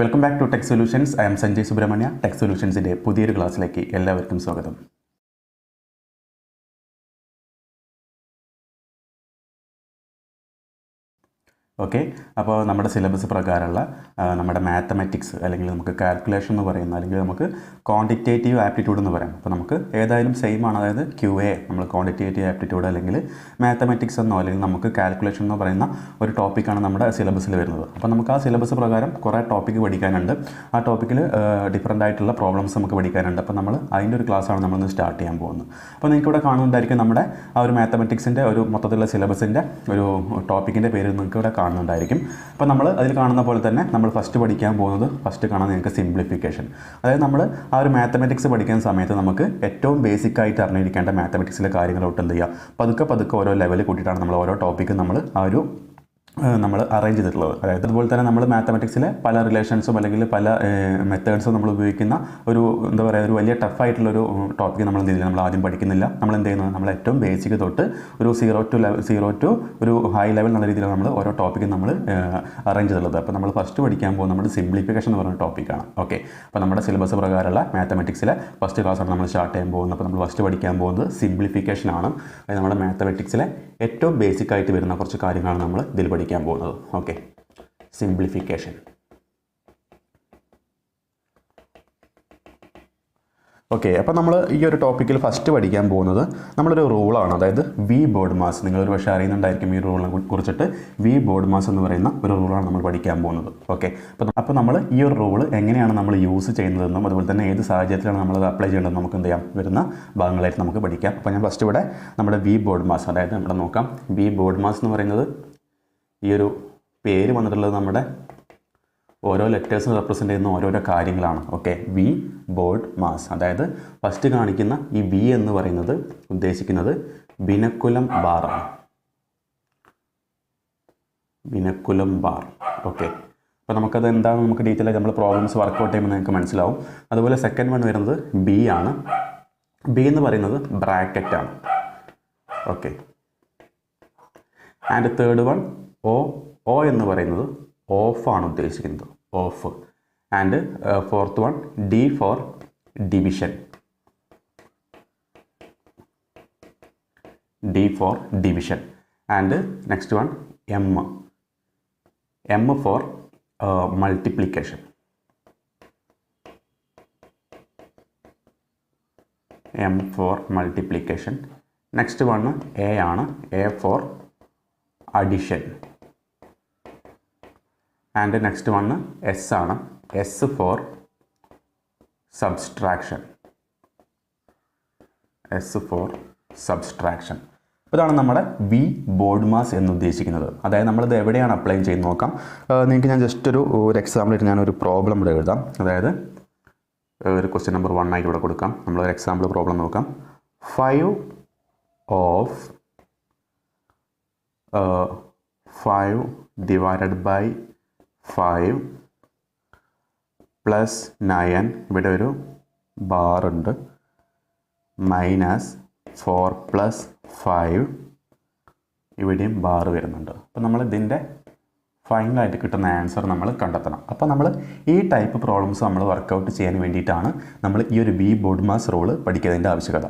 Welcome back to tech solutions. I am Sanjay Subrahmanya. Tech സൊല്യൂഷൻസിൻ്റെ പുതിയൊരു ക്ലാസ്സിലേക്ക് എല്ലാവർക്കും സ്വാഗതം. ഓക്കെ, അപ്പോൾ നമ്മുടെ സിലബസ് പ്രകാരമുള്ള നമ്മുടെ മാത്തമാറ്റിക്സ് അല്ലെങ്കിൽ നമുക്ക് കാൽക്കുലേഷൻ എന്ന് പറയുന്ന അല്ലെങ്കിൽ നമുക്ക് ക്വാണ്ടിറ്റേറ്റീവ് ആപ്റ്റിറ്റ്യൂഡ് എന്ന് പറയാം. അപ്പോൾ നമുക്ക് ഏതായാലും സെയിം ആണ്. അതായത് QA നമ്മൾ ക്വാണ്ടിറ്റേറ്റീവ് ആപ്റ്റിറ്റ്യൂഡ് അല്ലെങ്കിൽ മാത്തമാറ്റിക്സ് എന്നോ അല്ലെങ്കിൽ നമുക്ക് കാൽക്കുലേഷൻ എന്ന് പറയുന്ന ഒരു ടോപ്പിക്കാണ് നമ്മുടെ സിലബസിൽ വരുന്നത്. അപ്പോൾ നമുക്ക് ആ സിലബസ് പ്രകാരം കുറേ ടോപ്പിക്ക് പഠിക്കാനുണ്ട്. ആ ടോപ്പിക്കിൽ ഡിഫറൻ്റ് ആയിട്ടുള്ള പ്രോബ്ലംസ് നമുക്ക് പഠിക്കാനുണ്ട്. അപ്പോൾ നമ്മൾ അതിൻ്റെ ഒരു ക്ലാസ്സാണ് നമ്മളിന്ന് സ്റ്റാർട്ട് ചെയ്യാൻ പോകുന്നത്. അപ്പോൾ നിങ്ങൾക്ക് ഇവിടെ കാണുന്നുണ്ടായിരിക്കും നമ്മുടെ ആ ഒരു മാത്തമാറ്റിക്സിൻ്റെ ഒരു മൊത്തത്തിലുള്ള സിലബസിൻ്റെ ഒരു ടോപ്പിക്കിൻ്റെ പേര് നിങ്ങൾക്ക് ഇവിടെ കാണുന്നുണ്ടായിരിക്കും. അപ്പോൾ നമ്മൾ അതിൽ കാണുന്ന പോലെ തന്നെ നമ്മൾ ഫസ്റ്റ് പഠിക്കാൻ പോകുന്നത് കാണാൻ നിങ്ങൾക്ക് സിംപ്ലിഫിക്കേഷൻ. അതായത് നമ്മൾ ആ ഒരു മാത്തമാറ്റിക്സ് പഠിക്കുന്ന സമയത്ത് നമുക്ക് ഏറ്റവും ബേസിക് ആയിട്ട് അറിഞ്ഞിരിക്കേണ്ട മാത്തമാറ്റിക്സിലെ കാര്യങ്ങളോട്ട് എന്ത് ചെയ്യുക, പതുക്കെ ഓരോ ലെവൽ കൂട്ടിയിട്ടാണ് നമ്മൾ ഓരോ ടോപ്പിക്കും നമ്മൾ അറേഞ്ച് ചെയ്തിട്ടുള്ളത്. അതായത് അതുപോലെ തന്നെ നമ്മൾ മാത്തമാറ്റിക്സിലെ പല റിലേഷൻസും അല്ലെങ്കിൽ പല മെത്തേഡ്സും നമ്മൾ ഉപയോഗിക്കുന്ന ഒരു എന്താ പറയുക ഒരു വലിയ ടഫായിട്ടുള്ളൊരു ടോപ്പിക്ക് നമ്മൾ എന്ത് ചെയ്യുന്നില്ല, നമ്മൾ ആദ്യം പഠിക്കുന്നില്ല. നമ്മൾ എന്ത് ചെയ്യുന്നത്, നമ്മൾ ഏറ്റവും ബേസിക് തൊട്ട് ഒരു സീറോ ടു ഒരു ഹൈ ലെവൽ എന്നുള്ള രീതിയിൽ നമ്മൾ ഓരോ ടോപ്പിക്കും നമ്മൾ അറേഞ്ച് ചെയ്തിട്ടുള്ളത്. അപ്പോൾ നമ്മൾ ഫസ്റ്റ് പഠിക്കാൻ പോകുന്നത് നമ്മൾ സിംപ്ലിഫിക്കേഷൻ എന്ന് പറയുന്ന ടോപ്പിക്കാണ്. ഓക്കെ, അപ്പോൾ നമ്മുടെ സിലബസ് പ്രകാരമുള്ള മാത്തമാറ്റിക്സിലെ ഫസ്റ്റ് ക്ലാസ്സാണ് നമ്മൾ സ്റ്റാർട്ട് ചെയ്യാൻ പോകുന്നത്. അപ്പോൾ നമ്മൾ ഫസ്റ്റ് പഠിക്കാൻ പോകുന്നത് സിംപ്ലിഫിക്കേഷൻ ആണ്. അതായത് നമ്മുടെ മാത്തമാറ്റിക്സിലെ ഏറ്റവും ബേസിക് ആയിട്ട് വരുന്ന കുറച്ച് കാര്യങ്ങളാണ് നമ്മൾ ഇതിൽ പഠിക്കാൻ പോകുന്നത്. Okay, simplification. ഓക്കെ, അപ്പോൾ നമ്മൾ ഈ ഒരു ടോപ്പിക്കിൽ ഫസ്റ്റ് പഠിക്കാൻ പോകുന്നത് നമ്മളൊരു റൂളാണ്. അതായത് വി ബോർഡ് മാസ്. നിങ്ങളൊരു പക്ഷേ അറിയുന്നുണ്ടായിരിക്കും ഈ റൂളിനെ കുറിച്ചിട്ട്. വി ബോർഡ് മാസ് എന്ന് പറയുന്ന ഒരു റൂളാണ് നമ്മൾ പഠിക്കാൻ പോകുന്നത്. ഓക്കെ, അപ്പോൾ നമ്മൾ ഈ ഒരു റൂൾ എങ്ങനെയാണ് നമ്മൾ യൂസ് ചെയ്യുന്നതെന്നും അതുപോലെ തന്നെ ഏത് സാഹചര്യത്തിലാണ് നമ്മളത് അപ്ലൈ ചെയ്യേണ്ടതെന്നും നമുക്ക് എന്ത് ചെയ്യാം, വരുന്ന ഭാഗങ്ങളായിട്ട് നമുക്ക് പഠിക്കാം. അപ്പോൾ ഞാൻ ഫസ്റ്റ് ഇവിടെ നമ്മുടെ വി ബോർഡ് മാസ്, അതായത് നമ്മുടെ നോക്കാം. വി ബോർഡ് മാസ് എന്ന് പറയുന്നത് ഈ ഒരു പേര് വന്നിട്ടുള്ളത് നമ്മുടെ ഓരോ ലെറ്റേഴ്സും റെപ്രസെൻ്റ് ചെയ്യുന്ന ഓരോരോ കാര്യങ്ങളാണ്. Okay, V board mass. അതായത് ഫസ്റ്റ് കാണിക്കുന്ന ഈ വി എന്ന് പറയുന്നത് ഉദ്ദേശിക്കുന്നത് വിനക്കുലം ബാറാണ്. വിനക്കുലം ബാർ. ഓക്കെ, അപ്പോൾ നമുക്കത് എന്താണ് നമുക്ക് ഡീറ്റെയിൽ ആയിട്ട് നമ്മൾ പ്രോബ്ലംസ് വർക്കൗട്ട് ചെയ്യുമ്പോൾ നിങ്ങൾക്ക് മനസ്സിലാവും. അതുപോലെ സെക്കൻഡ് വൺ വരുന്നത് ബി ആണ്. ബി എന്ന് പറയുന്നത് ബ്രാക്കറ്റാണ്. Okay, and third one O എന്ന് പറയുന്നത് ഓഫാണ് ഉദ്ദേശിക്കുന്നത്, of. And fourth one D for division. D for division. And next one M for multiplication. M for multiplication. Next one A ആണ്. A for addition. And next one S ആണ്. S for subtraction. S for subtraction. ഇതാണ് നമ്മുടെ V board mass എന്ന് ഉദ്ദേശിക്കുന്നത്. അതായത് നമ്മളിത് എവിടെയാണ് apply ചെയ്ത് നോക്കാം. നിങ്ങൾക്ക് ഞാൻ ജസ്റ്റ് ഒരു എക്സാമ്പിളായിട്ട് ഞാനൊരു പ്രോബ്ലം ഇവിടെ എഴുതാം. അതായത് ഒരു ക്വസ്റ്റ്യൻ നമ്പർ 1 ആയിട്ട് ഇവിടെ കൊടുക്കാം. നമ്മളൊരു എക്സാമ്പിൾ പ്രോബ്ലം നോക്കാം. 5 divided by 5 plus 9, ഇവിടെ ഒരു ബാർ ഉണ്ട്, മൈനസ് 4 plus 5, ഇവിടെയും ബാർ വരുന്നുണ്ട്. അപ്പോൾ നമ്മൾ ഇതിൻ്റെ ഫൈനലായിട്ട് കിട്ടുന്ന ആൻസർ നമ്മൾ കണ്ടെത്തണം. അപ്പോൾ നമ്മൾ ഈ ടൈപ്പ് പ്രോബ്ലംസ് നമ്മൾ വർക്കൗട്ട് ചെയ്യാൻ വേണ്ടിയിട്ടാണ് നമ്മൾ ഈ ഒരു വി ബോർഡ് മാസ് റൂള് പഠിക്കുന്നതിൻ്റെ ആവശ്യകത.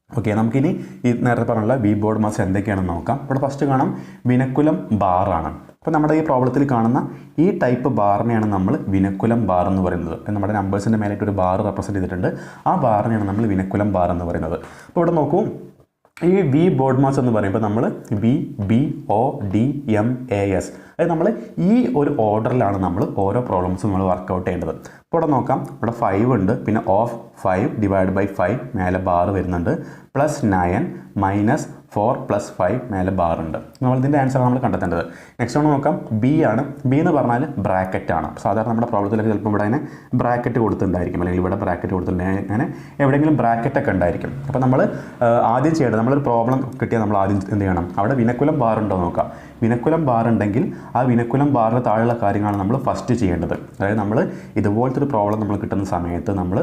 ഓക്കെ, നമുക്കിനി ഈ നേരത്തെ പറഞ്ഞുള്ള വി ബോർഡ് മാസ് എന്തൊക്കെയാണെന്ന് നോക്കാം. ഇവിടെ ഫസ്റ്റ് കാണാം വിനക്കുലം ബാറാണ്. അപ്പോൾ നമ്മുടെ ഈ പ്രോബ്ലത്തിൽ കാണുന്ന ഈ ടൈപ്പ് ബാറിനെയാണ് നമ്മൾ വിനക്കുലം ബാർ എന്ന് പറയുന്നത്. നമ്മുടെ നമ്പേഴ്സിൻ്റെ മേലായിട്ട് ഒരു ബാർ റെപ്രസെൻറ്റ് ചെയ്തിട്ടുണ്ട്. ആ ബാറിനെയാണ് നമ്മൾ വിനക്കുലം ബാർ എന്ന് പറയുന്നത്. അപ്പോൾ ഇവിടെ നോക്കൂ, ഈ വി ബോർഡ് മാസ് എന്ന് പറയുമ്പോൾ നമ്മൾ VBODMAS, അതായത് നമ്മൾ ഈ ഒരു ഓർഡറിലാണ് നമ്മൾ ഓരോ പ്രോബ്ലംസും നമ്മൾ വർക്കൗട്ട് ചെയ്യേണ്ടത്. ഇപ്പോൾ ഇവിടെ നോക്കാം, ഇവിടെ 5 ഉണ്ട്, പിന്നെ ഓഫ് 5 ഡിവൈഡ് ബൈ 5 മേലെ ബാർ വരുന്നുണ്ട്, പ്ലസ് 9 മൈനസ് 4 plus 5 മേലെ ബാർ ഉണ്ട്. നമ്മൾ ഇതിൻ്റെ ആൻസർ നമ്മൾ കണ്ടെത്തേണ്ടത്. നെക്സ്റ്റ് ഒന്ന് നോക്കാം, ബി ആണ്. ബി എന്ന് പറഞ്ഞാൽ ബ്രാക്കറ്റ് ആണ്. സാധാരണ നമ്മുടെ പ്രോബ്ലത്തിലൊക്കെ ചിലപ്പോൾ ഇവിടെ അതിനെ ബ്രാക്കറ്റ് കൊടുത്തിട്ടുണ്ടായിരിക്കും, അല്ലെങ്കിൽ ഇവിടെ ബ്രാക്കറ്റ് കൊടുത്തിട്ടുണ്ടെങ്കിൽ അങ്ങനെ എവിടെയെങ്കിലും ബ്രാക്കറ്റൊക്കെ ഉണ്ടായിരിക്കും. അപ്പോൾ നമ്മൾ ആദ്യം ചെയ്യേണ്ടത്, നമ്മളൊരു പ്രോബ്ലം കിട്ടിയാൽ നമ്മൾ ആദ്യം എന്ത് ചെയ്യണം, അവിടെ വിനക്കുലം ബാർ ഉണ്ടോ നോക്കാം. വിനക്കുലം ബാർ ഉണ്ടെങ്കിൽ ആ വിനക്കുലം ബാറിന് താഴെയുള്ള കാര്യങ്ങളാണ് നമ്മൾ ഫസ്റ്റ് ചെയ്യേണ്ടത്. അതായത് നമ്മൾ ഇതുപോലത്തെ ഒരു പ്രോബ്ലം നമ്മൾ കിട്ടുന്ന സമയത്ത് നമ്മൾ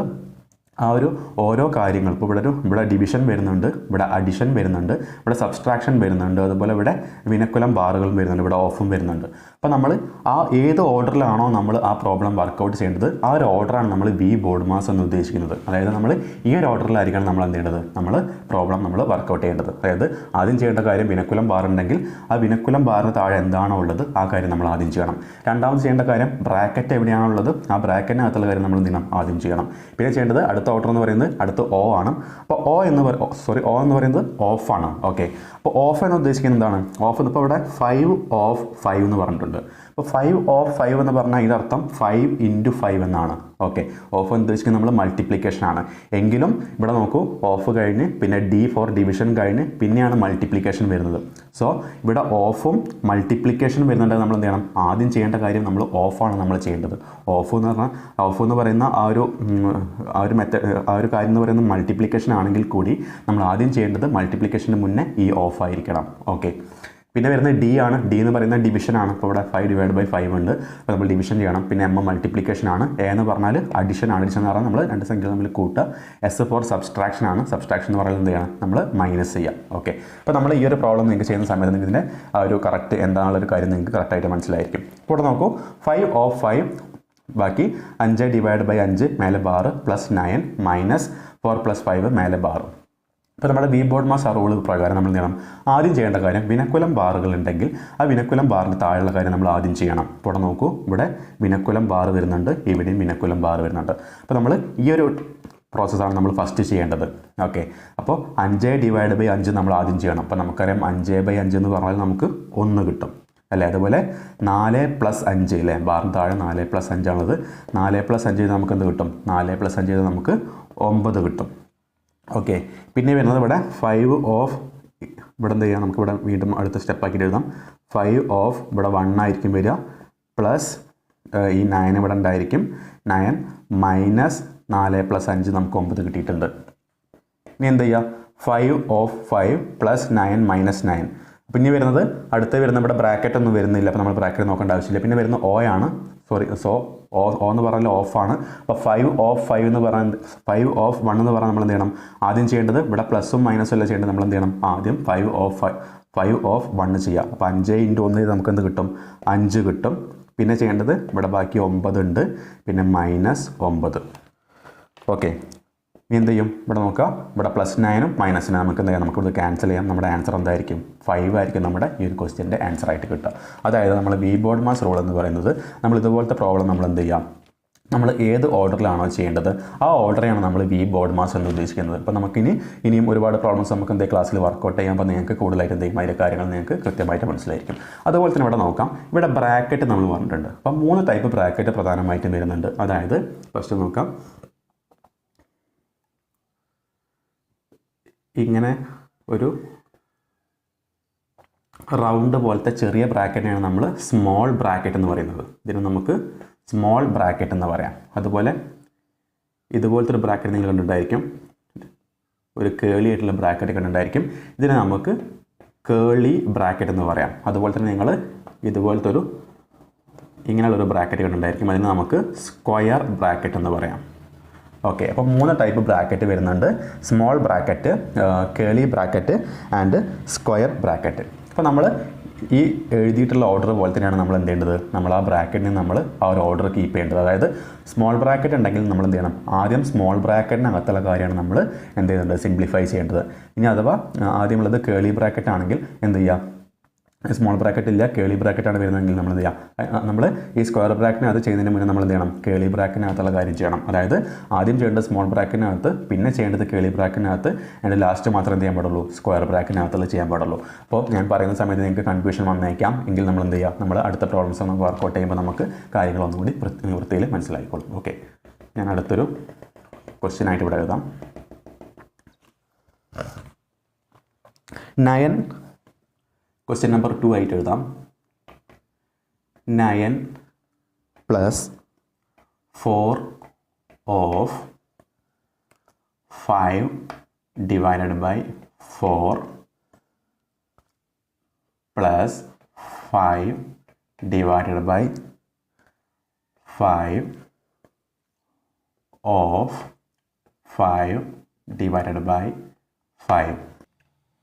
ആ ഒരു ഓരോ കാര്യങ്ങൾ ഇപ്പോൾ ഇവിടെ ഡിവിഷൻ വരുന്നുണ്ട്, ഇവിടെ അഡിഷൻ വരുന്നുണ്ട്, ഇവിടെ സബ്സ്ട്രാക്ഷൻ വരുന്നുണ്ട്, അതുപോലെ ഇവിടെ വിനക്കുലം ബാറുകളും വരുന്നുണ്ട്, ഇവിടെ ഓഫും വരുന്നുണ്ട്. അപ്പോൾ നമ്മൾ ആ ഏത് ഓർഡറിലാണോ നമ്മൾ ആ പ്രോബ്ലം വർക്കൗട്ട് ചെയ്യേണ്ടത് ആ ഒരു ഓർഡറാണ് നമ്മൾ വി ബോർഡ് മാസ് എന്ന് ഉദ്ദേശിക്കുന്നത്. അതായത് നമ്മൾ ഈ ഒരു ഓർഡറിലായിരിക്കണം നമ്മൾ എന്ത് ചെയ്യേണ്ടത്, നമ്മൾ പ്രോബ്ലം നമ്മൾ വർക്കൗട്ട് ചെയ്യേണ്ടത്. അതായത് ആദ്യം ചെയ്യേണ്ട കാര്യം വിനക്കുലം ബാർ ഉണ്ടെങ്കിൽ ആ വിനക്കുലം ബാറിന് താഴെ എന്താണോ ഉള്ളത് ആ കാര്യം നമ്മൾ ആദ്യം ചെയ്യണം. രണ്ടാമത് ചെയ്യേണ്ട കാര്യം ബ്രാക്കറ്റ് എവിടെയാണോ ഉള്ളത് ആ ബ്രാക്കറ്റിനകത്തുള്ള കാര്യം നമ്മൾ എന്ത് ചെയ്യണം, ആദ്യം ചെയ്യണം. പിന്നെ ചെയ്യേണ്ടത് അടുത്ത ഓർഡർ എന്ന് പറയുന്നത് അടുത്ത ഓ ആണ്. അപ്പോൾ ഓ എന്ന് പറയുന്നത് ഓഫാണ്. ഓക്കെ, അപ്പോൾ ഓഫ് എന്ന് ഉദ്ദേശിക്കുന്നത് എന്താണ്? ഓഫ് ഇപ്പോൾ ഇവിടെ 5 ഓഫ് 5 എന്ന് പറഞ്ഞിട്ടുണ്ട്. അപ്പോൾ 5 ഓഫ് 5 എന്ന് പറഞ്ഞാൽ ഇതിനർത്ഥം 5 ഇൻറ്റു 5 എന്നാണ്. ഓക്കെ, ഓഫ് എന്ന് ഉദ്ദേശിക്കുന്നത് നമ്മൾ മൾട്ടിപ്ലിക്കേഷൻ ആണ്. എങ്കിലും ഇവിടെ നോക്കൂ, ഓഫ് കഴിഞ്ഞ് പിന്നെ ഡി ഫോർ ഡിവിഷൻ കഴിഞ്ഞ് പിന്നെയാണ് മൾട്ടിപ്ലിക്കേഷൻ വരുന്നത്. സോ ഇവിടെ ഓഫും മൾട്ടിപ്ലിക്കേഷൻ വരുന്നുണ്ടെങ്കിൽ നമ്മൾ എന്ത് ചെയ്യണം, ആദ്യം ചെയ്യേണ്ട കാര്യം നമ്മൾ ഓഫാണ് നമ്മൾ ചെയ്യേണ്ടത്. ഓഫ് എന്ന് പറയുന്ന ആ ഒരു കാര്യം എന്ന് പറയുന്നത് മൾട്ടിപ്ലിക്കേഷൻ ആണെങ്കിൽ കൂടി നമ്മൾ ആദ്യം ചെയ്യേണ്ടത് മൾട്ടിപ്ലിക്കേഷന് മുന്നേ ഈ ഓഫ് ആയിരിക്കണം. ഓക്കെ, പിന്നെ വരുന്നത് ഡി ആണ്. ഡി എന്ന് പറയുന്നത് ഡിവിഷൻ ആണ്. അപ്പോൾ ഇവിടെ 5/5 ഉണ്ട്. അപ്പോൾ നമ്മൾ ഡിവിഷൻ ചെയ്യണം. പിന്നെ എം മൾട്ടിപ്ലിക്കേഷൻ ആണ്. എ എന്ന് പറഞ്ഞാൽ അഡിഷൻ ആണ്. അഡിഷൻ എന്ന് പറഞ്ഞാൽ നമ്മൾ രണ്ട് സംഖ്യകൾ തമ്മിൽ കൂട്ടുക. എസ് ഫോർ സബ്സ്ട്രാക്ഷൻ ആണ്. സബ്സ്ട്രാക്ഷൻ എന്ന് പറയുന്നത് എന്ത് ചെയ്യണം, നമ്മൾ മൈനസ് ചെയ്യുക. ഓക്കെ, അപ്പോൾ നമ്മൾ ഈ ഒരു പ്രോബ്ലം നിങ്ങൾക്ക് ചെയ്യുന്ന സമയത്ത് നിങ്ങൾക്ക് ഇതിൻ്റെ ആ ഒരു കറക്റ്റ് എന്താണുള്ളൊരു കാര്യം നിങ്ങൾക്ക് കറക്റ്റായിട്ട് മനസ്സിലായിരിക്കും. ഇപ്പോൾ ഇവിടെ നോക്കൂ, 5 ഓഫ് 5 ബാക്കി 5/5 മേലെ ബാറ് പ്ലസ് 9 മൈനസ് 4 + 5 മേലെ ബാറ്. ഇപ്പോൾ നമ്മുടെ വി ബോർഡ് മാസ് റൂൾ പ്രകാരം നമ്മൾ ചെയ്യണം, ആദ്യം ചെയ്യേണ്ട കാര്യം വിനക്കുലം ബാറുകൾ ഉണ്ടെങ്കിൽ ആ വിനക്കുലം ബാറിന് താഴെയുള്ള കാര്യം നമ്മൾ ആദ്യം ചെയ്യണം. ഇപ്പോൾ ഇവിടെ നോക്കൂ, ഇവിടെ വിനക്കുലം ബാർ വരുന്നുണ്ട്, ഇവിടെയും വിനക്കുലം ബാർ വരുന്നുണ്ട്. അപ്പോൾ നമ്മൾ ഈ ഒരു പ്രോസസ്സാണ് നമ്മൾ ഫസ്റ്റ് ചെയ്യേണ്ടത്. ഓക്കെ, അപ്പോൾ 5/5 നമ്മൾ ആദ്യം ചെയ്യണം. അപ്പോൾ നമുക്കറിയാം 5/5 എന്ന് പറഞ്ഞാൽ നമുക്ക് 1 കിട്ടും അല്ലേ. അതുപോലെ 4 + 5 അല്ലേ, ബാറിന് താഴെ 4 + 5 ആണത്. 4 + 5 നമുക്ക് എന്ത് കിട്ടും, 4 + 5 നമുക്ക് 9 കിട്ടും. ഓക്കെ, പിന്നെ വരുന്നത് ഇവിടെ 5 ഓഫ് ഇവിടെ എന്ത് ചെയ്യാം, നമുക്ക് ഇവിടെ വീണ്ടും അടുത്ത സ്റ്റെപ്പാക്കിയിട്ട് എഴുതാം. 5 ഓഫ് ഇവിടെ 1 ആയിരിക്കും വരിക, പ്ലസ് ഈ 9 ഇവിടെ ഉണ്ടായിരിക്കും. 9 മൈനസ് 4 + 5 നമുക്ക് 9 കിട്ടിയിട്ടുണ്ട്. ഇനി എന്ത് ചെയ്യുക, 5 ഓഫ് 5 പ്ലസ് 9 മൈനസ് 9. പിന്നെ വരുന്നത് അടുത്ത വരുന്ന ഇവിടെ ബ്രാക്കറ്റ് ഒന്നും വരുന്നില്ല. അപ്പോൾ നമ്മൾ ബ്രാക്കറ്റ് നോക്കേണ്ട ആവശ്യമില്ല. പിന്നെ വരുന്ന ഓ ആണ്. ഓ എന്ന് പറഞ്ഞാൽ ഓഫാണ്. അപ്പോൾ 5 ഓഫ് 5 എന്ന് പറയുന്നത് 5 ഓഫ് 1 എന്ന് പറഞ്ഞാൽ നമ്മൾ എന്ത് ചെയ്യണം, ആദ്യം ചെയ്യേണ്ടത് ഇവിടെ പ്ലസും മൈനസും എല്ലാം ചെയ്യേണ്ടത് നമ്മൾ എന്ത് ചെയ്യണം, ആദ്യം 5 ഓഫ് 1 ചെയ്യുക. അപ്പോൾ 5 × 1 നമുക്ക് എന്ത് കിട്ടും, 5 കിട്ടും. പിന്നെ ചെയ്യേണ്ടത് ഇവിടെ ബാക്കി 9 ഉണ്ട്, പിന്നെ -9. ഓക്കെ, ഇനി എന്ത് ചെയ്യും, ഇവിടെ നോക്കുക, ഇവിടെ +9ഉം -9 നമുക്ക് എന്ത് ചെയ്യാം, നമുക്കിത് ക്യാൻസൽ ചെയ്യാം. നമ്മുടെ ആൻസർ എന്തായിരിക്കും, 5 ആയിരിക്കും നമ്മുടെ ഈ ഒരു ക്വസ്റ്റ്യൻ്റെ ആൻസർ ആയിട്ട് കിട്ടുക. അതായത് നമ്മൾ വി ബോർഡ് മാസ് റൂൾ എന്ന് പറയുന്നത് നമ്മൾ ഇതുപോലത്തെ പ്രോബ്ലം നമ്മൾ എന്ത് ചെയ്യാം, നമ്മൾ ഏത് ഓർഡറിലാണോ ചെയ്യേണ്ടത് ആ ഓർഡറെയാണ് നമ്മൾ വി ബോർഡ് മാസ് എന്ന് ഉദ്ദേശിക്കുന്നത്. അപ്പോൾ ഇനിയും ഒരുപാട് പ്രോബ്ലംസ് നമുക്ക് എന്തെങ്കിലും ക്ലാസ്സിൽ വർക്കൗട്ട് ചെയ്യുമ്പോൾ നിങ്ങൾക്ക് കൂടുതലായിട്ട് എന്തെങ്കിലും അതിൻ്റെ കാര്യങ്ങൾ നിങ്ങൾക്ക് കൃത്യമായിട്ട് മനസ്സിലായിരിക്കും. അതുപോലെ തന്നെ ഇവിടെ നോക്കാം, ഇവിടെ ബ്രാക്കറ്റ് നമ്മൾ പറഞ്ഞിട്ടുണ്ട്. അപ്പോൾ 3 ടൈപ്പ് ബ്രാക്കറ്റ് പ്രധാനമായിട്ടും വരുന്നുണ്ട്. അതായത് ഫസ്റ്റ് നോക്കാം, ഇങ്ങനെ ഒരു റൗണ്ട് പോലത്തെ ചെറിയ ബ്രാക്കറ്റിനെയാണ് നമ്മൾ സ്മോൾ ബ്രാക്കറ്റ് എന്ന് പറയുന്നത്. ഇതിന് നമുക്ക് സ്മോൾ ബ്രാക്കറ്റ് എന്ന് പറയാം. അതുപോലെ ഇതുപോലത്തെ ഒരു ബ്രാക്കറ്റ് നിങ്ങൾ കണ്ടിട്ടുണ്ടായിരിക്കും, ഒരു കേളി ആയിട്ടുള്ള ബ്രാക്കറ്റ് കണ്ടിട്ടുണ്ടായിരിക്കും. ഇതിനെ നമുക്ക് കേളി ബ്രാക്കറ്റ് എന്ന് പറയാം. അതുപോലെ തന്നെ നിങ്ങൾ ഇതുപോലത്തെ ഇങ്ങനെയുള്ളൊരു ബ്രാക്കറ്റ് കണ്ടിട്ടുണ്ടായിരിക്കും, അതിന് നമുക്ക് സ്ക്വയർ ബ്രാക്കറ്റ് എന്ന് പറയാം. ഓക്കെ, അപ്പോൾ 3 ടൈപ്പ് ബ്രാക്കറ്റ് വരുന്നുണ്ട്: small bracket, Keli bracket and square bracket. അപ്പോൾ നമ്മൾ ഈ എഴുതിയിട്ടുള്ള ഓർഡർ പോലെ തന്നെയാണ് നമ്മൾ എന്ത് ചെയ്യേണ്ടത്, നമ്മൾ ആ ബ്രാക്കറ്റിന് നമ്മൾ ആ ഒരു ഓർഡർ കീപ്പ് ചെയ്യേണ്ടത്. അതായത് സ്മോൾ ബ്രാക്കറ്റ് ഉണ്ടെങ്കിൽ നമ്മൾ എന്ത് ചെയ്യണം, ആദ്യം സ്മോൾ ബ്രാക്കറ്റിനകത്തുള്ള കാര്യമാണ് നമ്മൾ എന്ത് ചെയ്യുന്നത്, സിംപ്ലിഫൈ ചെയ്യേണ്ടത്. ഇനി അഥവാ ആദ്യമുള്ളത് കേളി ബ്രാക്കറ്റ് ആണെങ്കിൽ എന്ത് ചെയ്യുക, സ്മോൾ ബ്രാക്കറ്റ് ഇല്ല, കേളി ബ്രാക്കറ്റാണ് വരുന്നതെങ്കിൽ നമ്മൾ എന്ത് ചെയ്യുക, നമ്മൾ ഈ സ്ക്വയർ ബ്രാക്കറ്റിനകത്ത് ചെയ്യുന്നതിന് മുന്നേ നമ്മൾ എന്ത് ചെയ്യണം, കേളി ബ്രാക്കറ്റിനകത്തുള്ള കാര്യം ചെയ്യണം. അതായത് ആദ്യം ചെയ്യേണ്ടത് സ്മോൾ ബ്രാക്കറ്റിനകത്ത്, പിന്നെ ചെയ്യേണ്ടത് കേളി ബ്രാക്കറ്റിനകത്ത്, ആൻഡ് ലാസ്റ്റ് മാത്രം എന്ത് ചെയ്യാൻ പാടുള്ളൂ, സ്ക്വയർ ബ്രാക്കറ്റിനകത്തുള്ള ചെയ്യാൻ പാടുള്ളൂ. അപ്പോൾ ഞാൻ പറയുന്ന സമയത്ത് നിങ്ങൾക്ക് കൺഫ്യൂഷൻ വന്നേക്കാം. എങ്കിൽ നമ്മൾ എന്ത് ചെയ്യുക, നമ്മൾ അടുത്ത പ്രോബ്ലംസ് നമുക്ക് വർക്കൗട്ട് ചെയ്യുമ്പോൾ നമുക്ക് കാര്യങ്ങളൊന്നും കൂടി വൃത്തിയിൽ മനസ്സിലായിക്കോളും. ഓക്കെ, ഞാൻ അടുത്തൊരു ക്വസ്റ്റ്യൻ ആയിട്ട് ഇവിടെ എഴുതാം. 9 ക്വസ്റ്റ്യൻ നമ്പർ 2 ആയിട്ട് എഴുതാം. 9 + 4 of 5 / 4 + 5 / 5 of 5 divided by 5.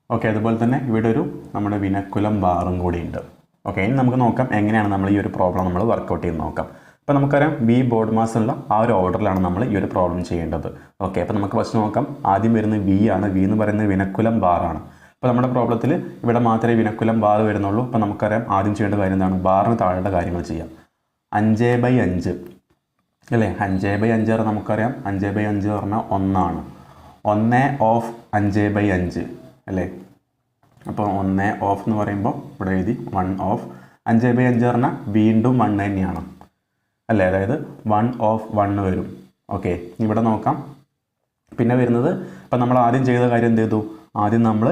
Okay, അതുപോലെ തന്നെ ഇവിടെ ഒരു നമ്മുടെ വിനക്കുലം ബാറും കൂടി ഉണ്ട്. ഓക്കെ, ഇനി നമുക്ക് നോക്കാം എങ്ങനെയാണ് നമ്മൾ ഈ ഒരു പ്രോബ്ലം നമ്മൾ വർക്കൗട്ട് ചെയ്ത് നോക്കാം. അപ്പോൾ നമുക്കറിയാം വി ബോർഡ് മാസ് ഉള്ള ആ ഒരു ഓർഡറിലാണ് നമ്മൾ ഈ ഒരു പ്രോബ്ലം ചെയ്യേണ്ടത്. ഓക്കെ, അപ്പോൾ നമുക്ക് ഫസ്റ്റ് നോക്കാം. ആദ്യം വരുന്നത് വി ആണ്. വി എന്ന് പറയുന്നത് വിനക്കുലം ബാറാണ്. അപ്പോൾ നമ്മുടെ പ്രോബ്ലത്തിൽ ഇവിടെ മാത്രമേ വിനക്കുലം ബാർ വരുന്നുള്ളൂ. അപ്പോൾ നമുക്കറിയാം ആദ്യം ചെയ്യേണ്ട കാര്യം എന്താണ്? ബാറിന് താഴെയുള്ള കാര്യങ്ങൾ ചെയ്യാം. 5/5 അല്ലേ? 5/5 നമുക്കറിയാം. 5/5 പറഞ്ഞാൽ 1 1 ഓഫ് 5/5 അല്ലേ? അപ്പോൾ 1 ഓഫ് എന്ന് പറയുമ്പോൾ ഇവിടെ എഴുതി 1 ഓഫ് 5/5 പറഞ്ഞാൽ വീണ്ടും 1 തന്നെയാണ് അല്ലേ? അതായത് 1 ഓഫ് 1 വരും. ഓക്കെ, ഇവിടെ നോക്കാം. പിന്നെ വരുന്നത് ഇപ്പം നമ്മൾ ആദ്യം ചെയ്ത കാര്യം എന്ത് ചെയ്തു? ആദ്യം നമ്മൾ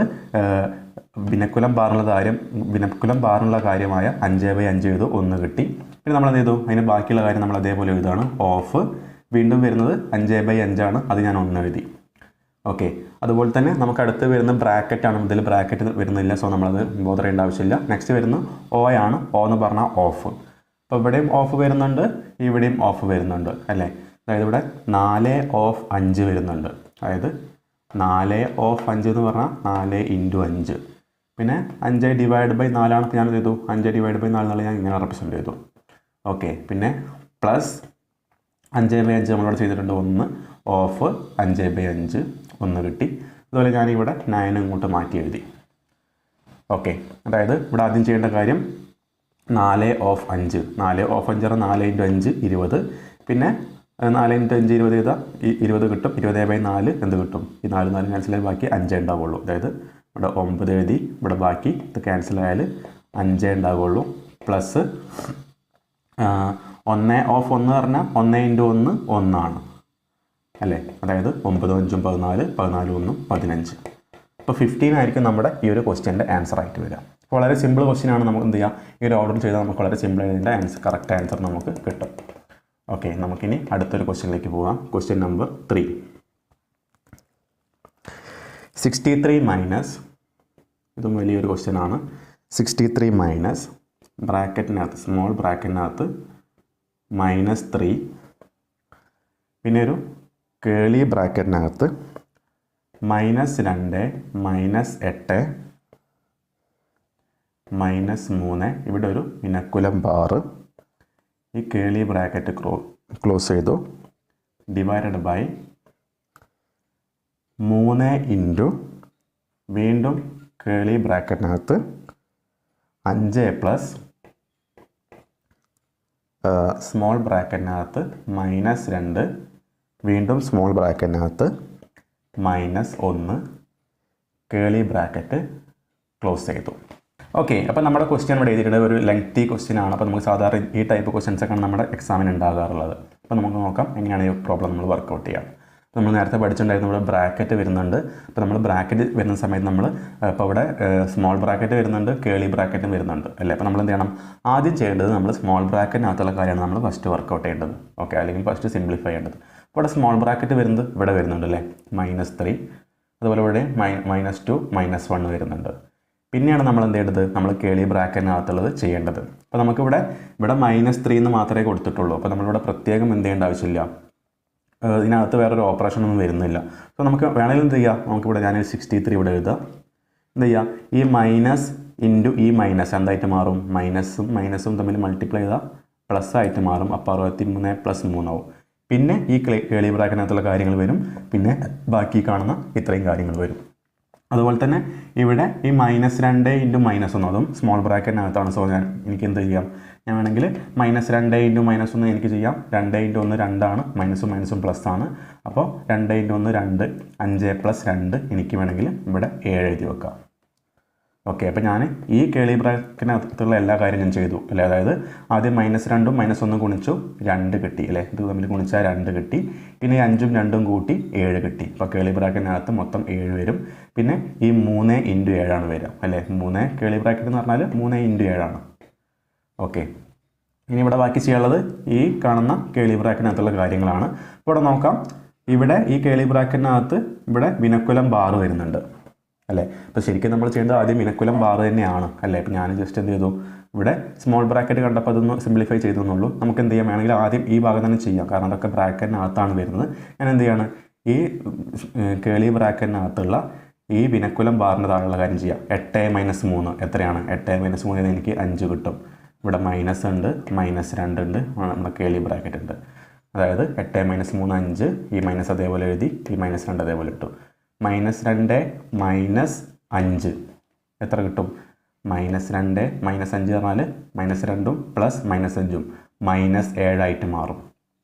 വിനക്കുലം ബാറിനുള്ള കാര്യമായ 5/5 ചെയ്തു, 1 കിട്ടി. പിന്നെ നമ്മൾ എന്ത് ചെയ്തു? അതിന് ബാക്കിയുള്ള കാര്യം നമ്മൾ അതേപോലെ എഴുതാണ്. ഓഫ് വീണ്ടും വരുന്നത് 5/5 ആണ്, അത് ഞാൻ 1 എഴുതി. ഓക്കെ, അതുപോലെ തന്നെ നമുക്ക് അടുത്ത് വരുന്ന ബ്രാക്കറ്റാണ്. ഇതിൽ ബ്രാക്കറ്റ് വരുന്നില്ല, സോ നമ്മളത് ബോധർ ചെയ്യേണ്ട ആവശ്യമില്ല. നെക്സ്റ്റ് വരുന്നത് O ആണ്. O എന്ന് പറഞ്ഞാൽ ഓഫ്. അപ്പോൾ ഇവിടെയും ഓഫ് വരുന്നുണ്ട്, ഇവിടെയും ഓഫ് വരുന്നുണ്ട് അല്ലേ? അതായത് ഇവിടെ 4 ഓഫ് 5 വരുന്നുണ്ട്. അതായത് 4 ഓഫ് 5 എന്ന് പറഞ്ഞാൽ 4 × 5. പിന്നെ 5 ഡിവൈഡ് ബൈ 4 ആണ്. ഞാൻ ചെയ്തു 5 ഡിവൈഡ് ബൈ 4 എന്നുള്ള ഞാൻ ഇങ്ങനെ റെപ്രസെൻറ്റ് ചെയ്തു. ഓക്കെ, പിന്നെ പ്ലസ് 5/5 നമ്മളോട് ചെയ്തിട്ടുണ്ട് 1 ഓഫ് 5/5 1 കിട്ടി. അതുപോലെ ഞാനിവിടെ 9 ഇങ്ങോട്ട് മാറ്റി എഴുതി. ഓക്കെ, അതായത് ഇവിടെ ആദ്യം ചെയ്യേണ്ട കാര്യം 4 ഓഫ് 5 4 ഓഫ് 5 4 × 5 20. പിന്നെ 4 × 5 20 ചെയ്താൽ 20 കിട്ടും. 20/4 എന്ത് കിട്ടും? ഈ 4 ക്യാൻസലായി ബാക്കി 5 ഉണ്ടാവുള്ളൂ. അതായത് ഇവിടെ 9 എഴുതി, ഇവിടെ ബാക്കി ഇത് ക്യാൻസലായാൽ 5 ഉണ്ടാവുള്ളൂ. പ്ലസ് 1 ഓഫ് 1 പറഞ്ഞാൽ 1 × 1 1 അല്ലേ? അതായത് 9 5 14 14 1 15. അപ്പോൾ 15 ആയിരിക്കും നമ്മുടെ ഈ ഒരു ക്വസ്റ്റ്യൻ്റെ ആൻസർ ആയിട്ട് വരിക. വളരെ സിമ്പിൾ ക്വസ്റ്റ്യൻ ആണ്. നമുക്ക് എന്ത് ചെയ്യാം? ഈ ഒരു ഓർഡർ ചെയ്താൽ നമുക്ക് വളരെ സിമ്പിൾ ആയിട്ട് ആൻസർ കറക്റ്റ് ആൻസർ നമുക്ക് കിട്ടും. ഓക്കെ, നമുക്കിനി അടുത്തൊരു ക്വസ്റ്റ്യനിലേക്ക് പോകാം. Question number 3. 63 മൈനസ്, ഇതും വലിയൊരു ക്വസ്റ്റ്യൻ ആണ്. 63 മൈനസ് ബ്രാക്കറ്റിനകത്ത് സ്മോൾ ബ്രാക്കറ്റിനകത്ത് -3, പിന്നെ ഒരു കേളി ബ്രാക്കറ്റിനകത്ത് -2 -8 -3. ഇവിടെ ഒരു വിനക്കുലം ബാറ്. ഈ കേളി ബ്രാക്കറ്റ് ക്ലോസ് ചെയ്തു. ഡിവൈഡഡ് ബൈ 3 ഇൻറ്റു വീണ്ടും കേളി ബ്രാക്കറ്റിനകത്ത് 5 പ്ലസ് സ്മോൾ ബ്രാക്കറ്റിനകത്ത് -2 വീണ്ടും സ്മോൾ ബ്രാക്കറ്റിനകത്ത് -1 കേളി ബ്രാക്കറ്റ് ക്ലോസ് ചെയ്തു. ഓക്കെ, അപ്പോൾ നമ്മുടെ ക്വസ്റ്റ്യൻ ഇവിടെ എഴുതിയിട്ടുള്ളത് ഒരു ലെങ്തി ക്വസ്റ്റ്യൻ ആണ്. അപ്പോൾ നമുക്ക് സാധാരണ ഈ ടൈപ്പ് ക്വസ്റ്റ്യൻസ് ഒക്കെ നമ്മുടെ എക്സാമിന് ഉണ്ടാകാറുള്ളത്. അപ്പോൾ നമുക്ക് നോക്കാം എങ്ങനെയാണ് ഈ പ്രോബ്ലം നമ്മൾ വർക്കൗട്ട് ചെയ്യുക. നമ്മൾ നേരത്തെ പഠിച്ചിട്ടുണ്ടായിരുന്നു ഇവിടെ ബ്രാക്കറ്റ് വരുന്നുണ്ട്. അപ്പോൾ നമ്മൾ ബ്രാക്കറ്റ് വരുന്ന സമയത്ത് നമ്മൾ ഇപ്പോൾ ഇവിടെ സ്മോൾ ബ്രാക്കറ്റ് വരുന്നുണ്ട്, കേളി ബ്രാക്കറ്റും വരുന്നുണ്ട് അല്ലേ? അപ്പോൾ നമ്മൾ എന്ത് ചെയ്യണം? ആദ്യം ചെയ്യേണ്ടത് നമ്മൾ സ്മോൾ ബ്രാക്കറ്റിനകത്തുള്ള കാര്യമാണ് നമ്മൾ ഫസ്റ്റ് വർക്കൗട്ട് ചെയ്യേണ്ടത്. ഓക്കെ, അല്ലെങ്കിൽ ഫസ്റ്റ് സിംപ്ലിഫൈ ചെയ്യേണ്ടത്. അപ്പോൾ ഇവിടെ സ്മോൾ ബ്രാക്കറ്റ് വരുന്നത് ഇവിടെ വരുന്നുണ്ട് അല്ലേ? -3. അതുപോലെ ഇവിടെ -2 -1 വരുന്നുണ്ട്. പിന്നെയാണ് നമ്മൾ എന്ത് ചെയ്യേണ്ടത്? നമ്മൾ കേളി ബ്രാക്കറ്റിനകത്തുള്ളത് ചെയ്യേണ്ടത്. അപ്പോൾ നമുക്കിവിടെ -3 എന്ന് മാത്രമേ കൊടുത്തിട്ടുള്ളൂ. അപ്പോൾ നമ്മളിവിടെ പ്രത്യേകം എന്ത് ചെയ്യേണ്ട ആവശ്യമില്ല. ഇതിനകത്ത് വേറൊരു ഓപ്പറേഷനൊന്നും വരുന്നില്ല. സോ നമുക്ക് വേണമെങ്കിൽ എന്ത് ചെയ്യുക? നമുക്കിവിടെ ഞാൻ 63 ഇവിടെ എഴുതുക. എന്ത് ചെയ്യുക? ഈ മൈനസ് ഇൻറ്റു ഈ മൈനസ് എന്തായിട്ട് മാറും? മൈനസും തമ്മിൽ മൾട്ടിപ്ലൈ ചെയ്താൽ പ്ലസ് ആയിട്ട് മാറും. അപ്പോൾ 63 + 3 ആവും. പിന്നെ ഈ കേളി ബ്രാക്കറ്റിനകത്തുള്ള കാര്യങ്ങൾ വരും. പിന്നെ ബാക്കി കാണുന്ന ഇത്രയും കാര്യങ്ങൾ വരും. അതുപോലെ തന്നെ ഇവിടെ ഈ -2 × -1 അതും സ്മോൾ ബ്രാക്കറ്റിനകത്താണ്. സോ എനിക്ക് എന്ത് ചെയ്യാം? ഞാൻ വേണമെങ്കിൽ -2 × -1 എനിക്ക് ചെയ്യാം. 2 × 1 2 ആണ്. മൈനസും പ്ലസ് ആണ്. അപ്പോൾ 2 × 1 2 5 + 2 എനിക്ക് വേണമെങ്കിൽ ഇവിടെ 7 എഴുതി വെക്കാം. ഓക്കെ, അപ്പോൾ ഞാൻ ഈ കേളി ബ്രാക്കറ്റിനകത്തുള്ള എല്ലാ കാര്യം ഞാൻ ചെയ്തു അല്ലേ? അതായത് ആദ്യം -2 -1 ഗുണിച്ചു 2 കിട്ടി അല്ലേ? ഇത് തമ്മിൽ ഗുണിച്ചാൽ 2 കിട്ടി. പിന്നെ 5ഉം 2ഉം കൂട്ടി 7 കിട്ടി. അപ്പോൾ കേളി ബ്രാക്കറ്റിനകത്ത് മൊത്തം 7 വരും. പിന്നെ ഈ 3 × 7 ആണ് വരിക അല്ലേ? 3 കേളി ബ്രാക്കറ്റ് എന്ന് പറഞ്ഞാൽ 3 × 7 ആണ്. ഓക്കെ, ഇനി ഇവിടെ ബാക്കി ചെയ്യാനുള്ളത് ഈ കാണുന്ന കേളി ബ്രാക്കറ്റിനകത്തുള്ള കാര്യങ്ങളാണ്. ഇവിടെ നോക്കാം. ഇവിടെ ഈ കേളി ബ്രാക്കറ്റിനകത്ത് ഇവിടെ വിനക്കുലം ബാർ വരുന്നുണ്ട് അല്ലേ? അപ്പോൾ ശരിക്കും നമ്മൾ ചെയ്യേണ്ടത് ആദ്യം വിനക്കുലം ബാർ തന്നെയാണ് അല്ലേ? അപ്പോൾ ഞാൻ ജസ്റ്റ് എന്ത് ചെയ്തു? ഇവിടെ സ്മോൾ ബ്രാക്കറ്റ് കണ്ടപ്പോൾ അതൊന്ന് സിംപ്ലിഫൈ ചെയ്തെന്നുള്ളൂ. നമുക്ക് എന്ത് ചെയ്യാം? വേണമെങ്കിൽ ആദ്യം ഈ ഭാഗം തന്നെ ചെയ്യാം. കാരണം അതൊക്കെ ബ്രാക്കറ്റിനകത്താണ് വരുന്നത്. ഞാൻ എന്ത് ചെയ്യാണ്? ഈ കേളി ബ്രാക്കറ്റിനകത്തുള്ള ഈ വിനക്കുലം ബാറിൻ്റെ താഴെയുള്ള കാര്യം ചെയ്യാം. 8 - 3 എത്രയാണ്? 8 - 3 എനിക്ക് 5 കിട്ടും. ഇവിടെ മൈനസ് ഉണ്ട്, -2 ഉണ്ട്, നമ്മുടെ കേളി ബ്രാക്കറ്റ് ഉണ്ട്. അതായത് 8 - 3 5, ഈ മൈനസ് അതേപോലെ എഴുതി, ഈ -2 അതേപോലെ ഇട്ടു. -2 - 5 എത്ര കിട്ടും? -2 - 5 പറഞ്ഞാൽ -2 പ്ലസ് -5 -7 ആയിട്ട് മാറും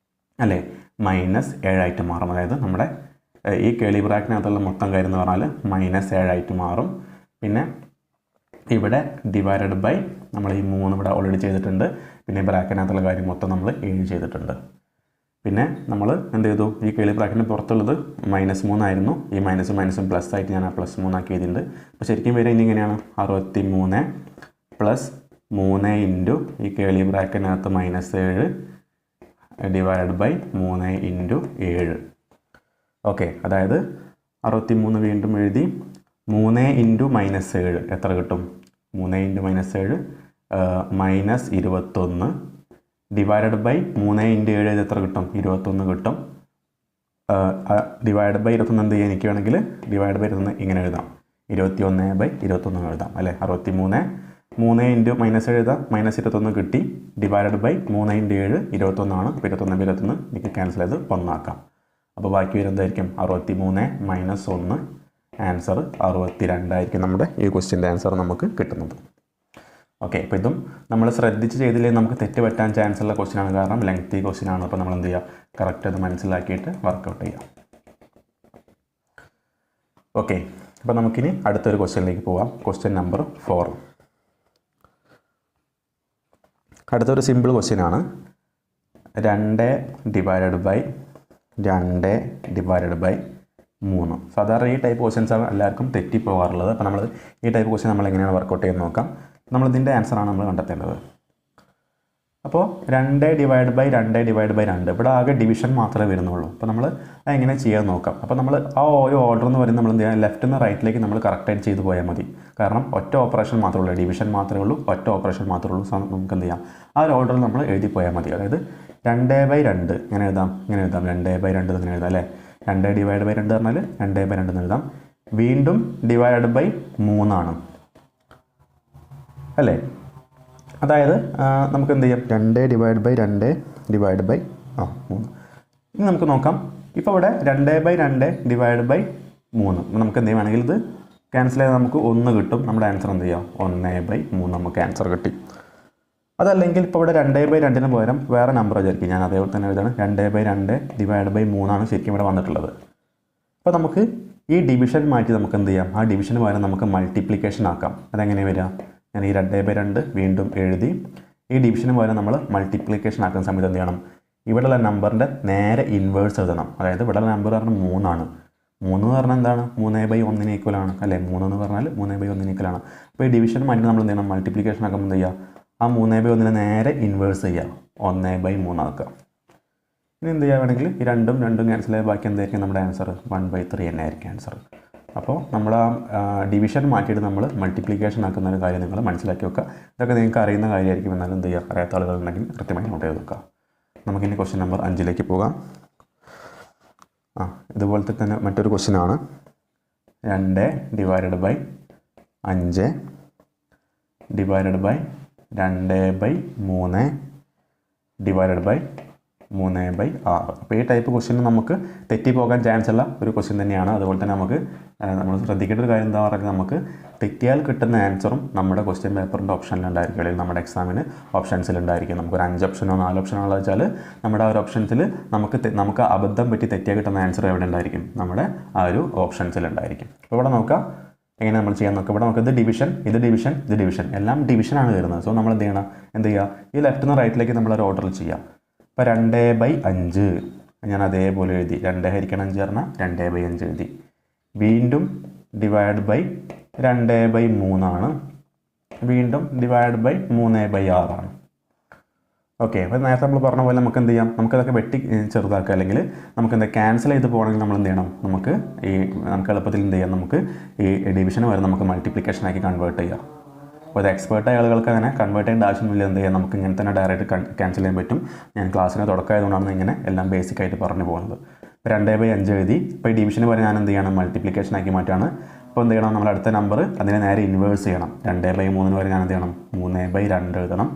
അല്ലേ? -7 ആയിട്ട് മാറും. അതായത് നമ്മുടെ ഈ കേളി ബ്രാക്കറ്റിനകത്തുള്ള മൊത്തം കാര്യം എന്ന് പറഞ്ഞാൽ -7 ആയിട്ട് മാറും. പിന്നെ ഇവിടെ ഡിവൈഡഡ് ബൈ നമ്മൾ ഈ 3 ഇവിടെ ഓൾറെഡി ചെയ്തിട്ടുണ്ട്. പിന്നെ ബ്രാക്കറ്റിനകത്തുള്ള കാര്യം മൊത്തം നമ്മൾ 7 ചെയ്തിട്ടുണ്ട്. പിന്നെ നമ്മൾ എന്ത് ചെയ്തു? ഈ കേളി ബ്രാക്കറ്റിന് പുറത്തുള്ളത് -3 ആയിരുന്നു. ഈ മൈനസും പ്ലസ് ആയിട്ട് ഞാൻ ആ +3 ആക്കിയതുണ്ട്. അപ്പോൾ ശരിക്കും വരെ ഇനി ഇങ്ങനെയാണ് 63 + 3 ഇൻറ്റു ഈ കേളി ബ്രാക്കറ്റിനകത്ത് -7 ഡിവൈഡഡ് ബൈ 3 ഇൻറ്റു 7. ഓക്കെ, അതായത് 63 വീണ്ടും എഴുതി. 3 ഇൻറ്റു -7 എത്ര കിട്ടും? 3 ഇൻറ്റു -7 -21 ഡിവൈഡഡ് ബൈ 3 ഇൻറ്റു 7 എത്ര കിട്ടും? 21 കിട്ടും. ഡിവൈഡ് ബൈ 21 എന്ത് ചെയ്യാൻ? എനിക്ക് വേണമെങ്കിൽ ഡിവൈഡ് ബൈ 21 ഇങ്ങനെ എഴുതാം, 21/21 എഴുതാം അല്ലേ? 63 3 ഇൻറ്റു -7 എഴുതാം, -21 കിട്ടി. ഡിവൈഡഡ് ബൈ 3 ഇൻറ്റു 7 21 ആണ്. അപ്പോൾ 21/21 എനിക്ക് ക്യാൻസൽ ചെയ്ത് 1 ആക്കാം. അപ്പോൾ ബാക്കി വരുന്നതായിരിക്കും 63 - 1. ആൻസർ 62 ആയിരിക്കും നമ്മുടെ ഈ ക്വസ്റ്റ്യൻ്റെ ആൻസർ നമുക്ക് കിട്ടുന്നത്. ഓക്കെ, അപ്പോൾ ഇതും നമ്മൾ ശ്രദ്ധിച്ച് ചെയ്തില്ലെങ്കിൽ നമുക്ക് തെറ്റ് പറ്റാൻ ചാൻസ് ഉള്ള ക്വസ്റ്റ്യൻ ആണ്. കാരണം ലെങ്തി ക്വസ്റ്റ്യൻ ആണ്. അപ്പോൾ നമ്മൾ എന്ത് ചെയ്യുക? കറക്റ്റ് അത് മനസ്സിലാക്കിയിട്ട് വർക്കൗട്ട് ചെയ്യാം. ഓക്കെ, അപ്പോൾ നമുക്കിനി അടുത്തൊരു ക്വസ്റ്റ്യനിലേക്ക് പോവാം. Question number 4. അടുത്തൊരു സിമ്പിൾ ക്വസ്റ്റ്യൻ ആണ്. 2 ഡിവൈഡഡ് ബൈ 3. സാധാരണ ഈ ടൈപ്പ് ക്വസ്റ്റ്യൻസ് ആണ് എല്ലാവർക്കും തെറ്റിപ്പോകാറുള്ളത്. അപ്പോൾ നമ്മൾ ഈ ടൈപ്പ് ക്വസ്റ്റ്യൻ നമ്മൾ എങ്ങനെയാണ് വർക്കൗട്ട് ചെയ്യുന്നത് നോക്കാം. നമ്മളിതിൻ്റെ ആൻസറാണ് നമ്മൾ കണ്ടെത്തേണ്ടത്. അപ്പോൾ 2 ഡിവൈഡ് ബൈ 2 ഇവിടെ ആകെ ഡിവിഷൻ മാത്രമേ വരുന്നുള്ളൂ. അപ്പോൾ നമ്മൾ അത് എങ്ങനെ ചെയ്യാൻ നോക്കാം. അപ്പോൾ നമ്മൾ ആ ഓരോ ഓർഡർ എന്ന് പറയുന്നത് നമ്മൾ എന്ത് ചെയ്യാം? ലെഫ്റ്റിൽ നിന്ന് റൈറ്റിലേക്ക് നമ്മൾ കറക്റ്റായിട്ട് ചെയ്ത് പോയാൽ മതി. കാരണം ഒറ്റ ഓപ്പറേഷൻ മാത്രമേ ഉള്ളൂ, ഡിവിഷൻ മാത്രമേ ഉള്ളൂ, ഒറ്റ ഓപ്പറേഷൻ മാത്രമേ ഉള്ളൂ. സോ നമുക്ക് എന്ത് ചെയ്യാം? ആ ഒരു ഓർഡറിൽ നമ്മൾ എഴുതി പോയാൽ മതി. അതായത് 2/2 ഇങ്ങനെ എഴുതാം, 2/2 ഇങ്ങനെ എഴുതാം അല്ലേ? 2 ഡിവൈഡ് ബൈ 2 പറഞ്ഞാൽ 2/2 എന്ന് എഴുതാം. വീണ്ടും ഡിവൈഡ് ബൈ 3 ആണ് അല്ലേ? അതായത് നമുക്ക് എന്ത് ചെയ്യാം? 2 ഡിവൈഡ് ബൈ 3. ഇനി നമുക്ക് നോക്കാം. ഇപ്പോൾ ഇവിടെ 2/2 ഡിവൈഡ് ബൈ 3 നമുക്ക് എന്ത് വേണമെങ്കിൽ ഇത് ക്യാൻസൽ ചെയ്താൽ നമുക്ക് 1 കിട്ടും. നമ്മുടെ ആൻസർ എന്ത് ചെയ്യാം? 1/3 നമുക്ക് ആൻസർ കിട്ടി. അതല്ലെങ്കിൽ ഇപ്പോൾ ഇവിടെ 2/2 പകരം വേറെ നമ്പർ വിചാരിക്കും. ഞാൻ അതേപോലെ തന്നെ എഴുതാണ്. 2/2 ഡിവൈഡ് ബൈ 3 ആണ് ശരിക്കും ഇവിടെ വന്നിട്ടുള്ളത്. അപ്പോൾ നമുക്ക് ഈ ഡിവിഷൻ മാറ്റി നമുക്ക് എന്ത് ചെയ്യാം? ആ ഡിവിഷന് പകരം നമുക്ക് മൾട്ടിപ്ലിക്കേഷൻ ആക്കാം. അതെങ്ങനെ വരിക? ഞാൻ ഈ 2/2 വീണ്ടും എഴുതി. ഈ ഡിവിഷന് പകരം നമ്മൾ മൾട്ടിപ്ലിക്കേഷൻ ആക്കുന്ന സമയത്ത് എന്ത് ചെയ്യണം? ഇവിടെയുള്ള നമ്പറിൻ്റെ നേരെ ഇൻവേഴ്സ് എഴുതണം. അതായത് ഇവിടെയുള്ള നമ്പർ പറഞ്ഞാൽ 3 ആണ്. 3 എന്ന് പറഞ്ഞാൽ എന്താണ്? 3/1 ഈക്വലാണ് അല്ലേ? 3 എന്ന് പറഞ്ഞാൽ 3/1 ഈക്വലാണ്. അപ്പോൾ ഈ ഡിവിഷൻ മാറ്റി നമ്മൾ എന്ത് ചെയ്യണം? മൾട്ടിപ്ലിക്കേഷൻ ആക്കുമ്പോൾ എന്ത് ചെയ്യുക? ആ 3/1 നേരെ ഇൻവേഴ്സ് ചെയ്യുക, 1/3 ആക്കുക. ഇനി എന്ത് ചെയ്യുക? വേണമെങ്കിൽ ഈ രണ്ടും ക്യാൻസൽ ആയ ബാക്കി എന്തായിരിക്കും നമ്മുടെ ആൻസർ? 1/3 തന്നെ ആയിരിക്കും ആൻസർ. അപ്പോൾ നമ്മൾ ആ ഡിവിഷൻ മാറ്റിയിട്ട് നമ്മൾ മൾട്ടിപ്ലിക്കേഷൻ ആക്കുന്ന ഒരു കാര്യം നിങ്ങൾ മനസ്സിലാക്കി വെക്കുക. ഇതൊക്കെ നിങ്ങൾക്ക് അറിയുന്ന കാര്യമായിരിക്കും. എന്നാലും എന്ത് ചെയ്യുക? അറിയാത്ത ആളുകളുണ്ടെങ്കിൽ കൃത്യമായി നോട്ട് ചെയ്ത് വെക്കുക. നമുക്കിനി ക്വസ്റ്റ്യൻ നമ്പർ 5ലേക്ക് പോകാം. ഇതുപോലത്തെ തന്നെ മറ്റൊരു ക്വസ്റ്റ്യൻ ആണ്. 2 divided by 5 divided by 2/3 divided by 3/6. അപ്പോൾ ഈ ടൈപ്പ് ക്വസ്റ്റ്യൻ നമുക്ക് തെറ്റിപ്പോകാൻ ചാൻസ് ഉള്ള ഒരു ക്വസ്റ്റ്യൻ തന്നെയാണ്. അതുപോലെ തന്നെ നമുക്ക് നമ്മൾ ശ്രദ്ധിക്കേണ്ട ഒരു കാര്യം എന്താ പറയുക? നമുക്ക് തെറ്റിയാൽ കിട്ടുന്ന ആൻസറും നമ്മുടെ ക്വസ്റ്റ്യൻ പേപ്പറിൻ്റെ ഓപ്ഷനിലുണ്ടായിരിക്കും, അല്ലെങ്കിൽ നമ്മുടെ എക്സാമിന് ഓപ്ഷൻസിലുണ്ടായിരിക്കും. നമുക്കൊരു 5 ഓപ്ഷനോ 4 ഓപ്ഷനോ ഉള്ളത് വെച്ചാൽ നമ്മുടെ ആ ഒരു ഓപ്ഷൻസിൽ നമുക്ക് അബദ്ധം പറ്റി തെറ്റിയാൽ കിട്ടുന്ന ആൻസർ എവിടെ ഉണ്ടായിരിക്കും? നമ്മുടെ ആ ഒരു ഓപ്ഷൻസിലുണ്ടായിരിക്കും. അപ്പോൾ ഇവിടെ നോക്കാം എങ്ങനെ നമ്മൾ ചെയ്യാൻ നോക്കുക. ഇവിടെ നമുക്ക് ഇത് ഡിവിഷൻ എല്ലാം ഡിവിഷനാണ് വരുന്നത്. സോ നമ്മൾ എന്ത് ചെയ്യുക? ഈ ലെഫ്റ്റിൽ നിന്ന് റൈറ്റിലേക്ക് നമ്മളൊരു ഓർഡറിൽ ചെയ്യാം. ഇപ്പോൾ 2/5 ഞാൻ അതേപോലെ എഴുതി. 2 ഹരിക്കണം 5 പറഞ്ഞാൽ 2/5 എഴുതി. വീണ്ടും ഡിവൈഡ് ബൈ 2/3 ആണ്. വീണ്ടും ഡിവൈഡ് ബൈ 3/6 ആണ്. ഓക്കെ, അപ്പോൾ നേരത്തെ നമ്മൾ പറഞ്ഞ പോലെ നമുക്ക് എന്ത് ചെയ്യാം? നമുക്കതൊക്കെ വെട്ടി ചെറുതാക്കുക, അല്ലെങ്കിൽ നമുക്ക് എന്താ ക്യാൻസൽ ചെയ്ത് പോകണമെങ്കിൽ നമ്മൾ എന്ത് ചെയ്യണം? നമുക്ക് എളുപ്പത്തിൽ എന്ത് ചെയ്യാം? നമുക്ക് ഈ ഡിവിഷന് വരെ നമുക്ക് മൾട്ടിപ്ലിക്കേഷനാക്കി കൺവേർട്ട് ചെയ്യാം. അപ്പോൾ അത് എക്സ്പേർട്ടായ ആളുകൾക്ക് അങ്ങനെ കൺവേർട്ട് ചെയ്യേണ്ട ആവശ്യമില്ല. എന്ത് ചെയ്യാം? നമുക്ക് ഇങ്ങനെ തന്നെ ഡയറക്റ്റ് ക്യാൻസൽ ചെയ്യാൻ പറ്റും. ഞാൻ ക്ലാസ്സിന് തുടക്കമായതുകൊണ്ടാണ് ഇങ്ങനെ എല്ലാം ബേസിക്കായിട്ട് പറഞ്ഞു പോകുന്നത്. 2/5 എഴുതി. ഇപ്പോൾ ഈ ഡിവിഷന് പോലെ ഞാൻ എന്ത് ചെയ്യണം, മൾട്ടിപ്ലിക്കേഷൻ ആക്കി മാറ്റാണ്. അപ്പോൾ എന്ത് ചെയ്യണം, നമ്മൾ അടുത്ത നമ്പർ അതിനെ നേരെ ഇൻവേഴ്സ് ചെയ്യണം. 2/3 വരെ ഞാൻ എന്ത് ചെയ്യണം, 3/2 എഴുതണം.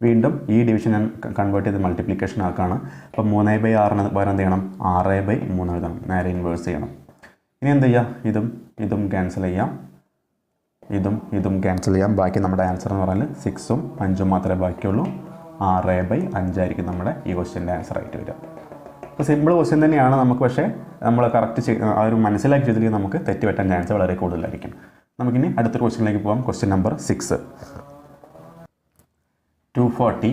വീണ്ടും ഈ ഡിവിഷൻ ഞാൻ കൺവേർട്ട് ചെയ്ത് മൾട്ടിപ്ലിക്കേഷൻ ആക്കുകയാണ്. അപ്പോൾ 3/6 പകരം എന്ത് ചെയ്യണം, 6/3 എഴുതണം, നേരെ ഇൻവേഴ്സ് ചെയ്യണം. ഇനി എന്ത് ചെയ്യാം, ഇതും ക്യാൻസൽ ചെയ്യാം, ഇതും ക്യാൻസൽ ചെയ്യാം. ബാക്കി നമ്മുടെ ആൻസർ എന്ന് പറഞ്ഞാൽ 6ഉം 5ഉം മാത്രമേ ബാക്കിയുള്ളൂ. 6/5 ആയിരിക്കും നമ്മുടെ ഈ ക്വസ്റ്റ്യൻ്റെ ആൻസർ ആയിട്ട് വരിക. അപ്പോൾ സിമ്പിൾ ക്വസ്റ്റ്യൻ തന്നെയാണ് നമുക്ക്, പക്ഷേ നമ്മൾ കറക്റ്റ് ആ ഒരു മനസ്സിലാക്കി ചെയ്തില്ലെങ്കിൽ നമുക്ക് തെറ്റ് പറ്റാൻ ചാൻസ് വളരെ കൂടുതലായിരിക്കും. നമുക്കിനി അടുത്തൊരു ക്വസ്റ്റ്യനിലേക്ക് പോകാം. Question number 6. 240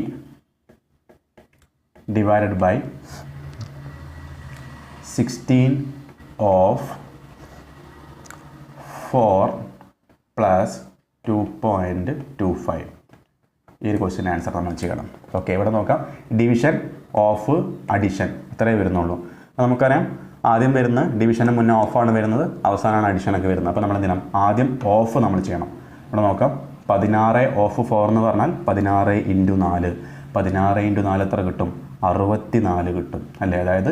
divided by 16 of 4 plus 2.25. ഈ ഒരു ക്വസ്റ്റ്യൻ ആൻസർ നമ്മൾ ചെയ്യണം. ഓക്കെ, ഇവിടെ നോക്കാം. ഡിവിഷൻ ഓഫ് അഡിഷൻ ഇത്രയേ വരുന്നുള്ളൂ. അപ്പോൾ നമുക്കറിയാം, ആദ്യം വരുന്ന ഡിവിഷന് മുന്നേ ഓഫാണ് വരുന്നത്, അവസാനമാണ് അഡിഷനൊക്കെ വരുന്നത്. അപ്പോൾ നമ്മൾ എന്ത് ചെയ്യണം, ആദ്യം ഓഫ് നമ്മൾ ചെയ്യണം. ഇവിടെ നോക്കാം, 16 ഓഫ് 4 എന്ന് പറഞ്ഞാൽ 16 × 4. 16 × 4 എത്ര കിട്ടും, 64 കിട്ടും അല്ലേ. അതായത്